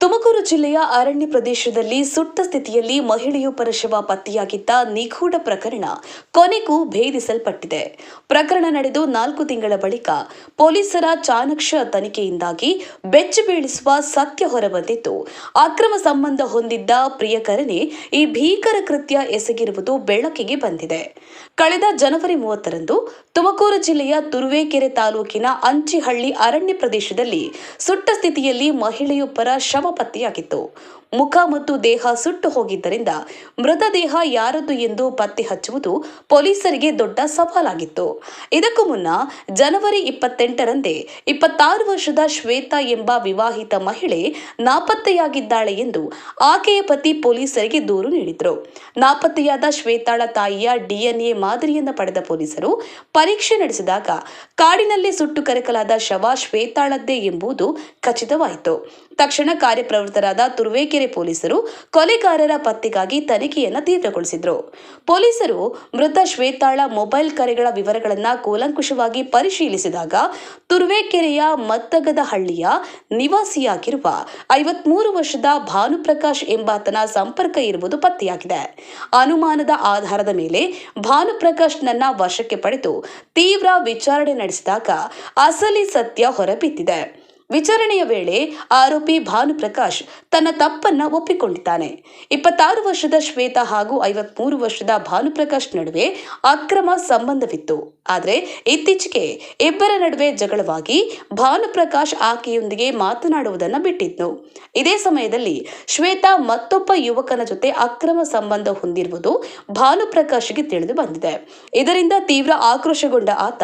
ತುಮಕೂರು ಜಿಲ್ಲೆಯ ಅರಣ್ಯ ಪ್ರದೇಶದಲ್ಲಿ ಸುಟ್ಟ ಸ್ಥಿತಿಯಲ್ಲಿ ಮಹಿಳೆಯೊಬ್ಬರ ಶವ ಪತ್ತೆಯಾಗಿದ್ದ ನಿಗೂಢ ಪ್ರಕರಣ ಕೊನೆಗೂ ಭೇದಿಸಲ್ಪಟ್ಟಿದೆ. ಪ್ರಕರಣ ನಡೆದು 4 ತಿಂಗಳ ಬಳಿಕ ಪೊಲೀಸರ ಚಾಣಾಕ್ಷ ತನಿಖೆಯಿಂದಾಗಿ ಬೆಚ್ಚಿ ಬೀಳಿಸುವ ಸತ್ಯ ಹೊರಬಂದಿದ್ದು, ಅಕ್ರಮ ಸಂಬಂಧ ಹೊಂದಿದ್ದ ಪ್ರಿಯಕರನೇ ಈ ಭೀಕರ ಕೃತ್ಯ ಎಸಗಿರುವುದು ಬೆಳಕಿಗೆ ಬಂದಿದೆ. ಕಳೆದ ಜನವರಿ 30ರಂದು ತುಮಕೂರು ಜಿಲ್ಲೆಯ ತುರುವೇಕೆರೆ ತಾಲೂಕಿನ ಅಂಚಿಹಳ್ಳಿ ಅರಣ್ಯ ಪ್ರದೇಶದಲ್ಲಿ ಸುಟ್ಟ ಸ್ಥಿತಿಯಲ್ಲಿ ಮಹಿಳೆಯೊಬ್ಬರ ಶವ ಪತ್ತೆಯಾಗಿತ್ತು. ಮುಖ ಮತ್ತು ದೇಹ ಸುಟ್ಟು ಹೋಗಿದ್ದರಿಂದ ಮೃತದೇಹ ಯಾರದ್ದು ಎಂದು ಪತ್ತೆ ಹಚ್ಚುವುದು ಪೊಲೀಸರಿಗೆ ದೊಡ್ಡ ಸವಾಲಾಗಿತ್ತು. ಇದಕ್ಕೂ ಮುನ್ನ ಜನವರಿ 28ರಂದೇ 26 ವರ್ಷದ ಶ್ವೇತಾ ಎಂಬ ವಿವಾಹಿತ ಮಹಿಳೆ ನಾಪತ್ತೆಯಾಗಿದ್ದಾಳೆ ಎಂದು ಆಕೆಯ ಪತಿ ಪೊಲೀಸರಿಗೆ ದೂರು ನೀಡಿದರು. ನಾಪತ್ತೆಯಾದ ಶ್ವೇತಾಳ ತಾಯಿಯ DNA ಮಾದರಿಯನ್ನು ಪಡೆದ ಪೊಲೀಸರು ಪರೀಕ್ಷೆ ನಡೆಸಿದಾಗ ಕಾಡಿನಲ್ಲಿ ಸುಟ್ಟು ಕರಕಲಾದ ಶವ ಶ್ವೇತಾಳದ್ದೇ ಎಂಬುದು ಖಚಿತವಾಯಿತು. ತಕ್ಷಣ ಕಾರ್ಯಪ್ರವೃತ್ತರಾದ ತುರುವೇಕೆರೆ ಪೊಲೀಸರು ಕೊಲೆಗಾರರ ಪತ್ತೆಗಾಗಿ ತನಿಖೆಯನ್ನು ತೀವ್ರಗೊಳಿಸಿದರು. ಪೊಲೀಸರು ಮೃತ ಶ್ವೇತಾಳ ಮೊಬೈಲ್ ಕರೆಗಳ ವಿವರಗಳನ್ನು ಕೂಲಂಕುಷವಾಗಿ ಪರಿಶೀಲಿಸಿದಾಗ ತುರುವೇಕೆರೆಯ ಮತ್ತಗದಹಳ್ಳಿಯ ನಿವಾಸಿಯಾಗಿರುವ 53 ವರ್ಷದ ಭಾನುಪ್ರಕಾಶ್ ಎಂಬಾತನ ಸಂಪರ್ಕ ಇರುವುದು ಪತ್ತೆಯಾಗಿದೆ. ಅನುಮಾನದ ಆಧಾರದ ಮೇಲೆ ಭಾನುಪ್ರಕಾಶ್ನನ್ನ ವಶಕ್ಕೆ ಪಡೆದು ತೀವ್ರ ವಿಚಾರಣೆ ನಡೆಸಿದಾಗ ಅಸಲಿ ಸತ್ಯ ಹೊರಬಿದ್ದಿದೆ. ವಿಚಾರಣೆಯ ವೇಳೆ ಆರೋಪಿ ಭಾನುಪ್ರಕಾಶ್ ತನ್ನ ತಪ್ಪನ್ನ ಒಪ್ಪಿಕೊಂಡಿದ್ದಾನೆ. 26 ವರ್ಷದ ಶ್ವೇತಾ ಹಾಗೂ 53 ವರ್ಷದ ಭಾನುಪ್ರಕಾಶ್ ನಡುವೆ ಅಕ್ರಮ ಸಂಬಂಧವಿತ್ತು. ಆದರೆ ಇತ್ತೀಚೆಗೆ ಇಬ್ಬರ ನಡುವೆ ಜಗಳವಾಗಿ ಭಾನುಪ್ರಕಾಶ್ ಆಕೆಯೊಂದಿಗೆ ಮಾತನಾಡುವುದನ್ನು ಬಿಟ್ಟಿದ್ನು. ಇದೇ ಸಮಯದಲ್ಲಿ ಶ್ವೇತಾ ಮತ್ತೊಬ್ಬ ಯುವಕನ ಜೊತೆ ಅಕ್ರಮ ಸಂಬಂಧ ಹೊಂದಿರುವುದು ಭಾನುಪ್ರಕಾಶ್ಗೆ ತಿಳಿದು ಬಂದಿದೆ. ಇದರಿಂದ ತೀವ್ರ ಆಕ್ರೋಶಗೊಂಡ ಆತ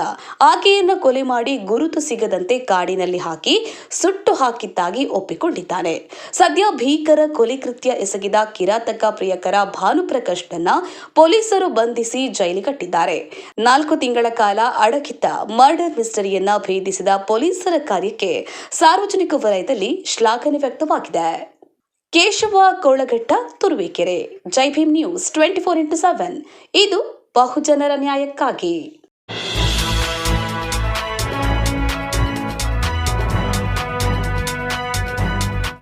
ಆಕೆಯನ್ನು ಕೊಲೆ ಮಾಡಿ ಗುರುತು ಸಿಗದಂತೆ ಕಾಡಿನಲ್ಲಿ ಹಾಕಿ ಸುಟ್ಟು ಹಾಕಿದ್ದಾಗಿ ಒಪ್ಪಿಕೊಂಡಿದ್ದಾನೆ. ಸದ್ಯ ಭೀಕರ ಕೊಲೆ ಕೃತ್ಯ ಎಸಗಿದ ಕಿರಾತಕ ಪ್ರಿಯಕರ ಭಾನುಪ್ರಕಾಶ್ನನ್ನ ಪೊಲೀಸರು ಬಂಧಿಸಿ ಜೈಲಿಗಟ್ಟಿದ್ದಾರೆ. 4 ತಿಂಗಳ ಕಾಲ ಅಡಗಿದ್ದ ಮರ್ಡರ್ ಮಿಸ್ಟರಿಯನ್ನ ಭೇದಿಸಿದ ಪೊಲೀಸರ ಕಾರ್ಯಕ್ಕೆ ಸಾರ್ವಜನಿಕ ವಲಯದಲ್ಲಿ ಶ್ಲಾಘನೆ ವ್ಯಕ್ತವಾಗಿದೆ. ಕೇಶವ ಕೋಳಘಟ್ಟ, ತುರುವೇಕೆರೆ. ಜೈ ಭೀಮ್ ನ್ಯೂಸ್ 24x7 ಇದು ಬಹುಜನರ ನ್ಯಾಯಕ್ಕಾಗಿ.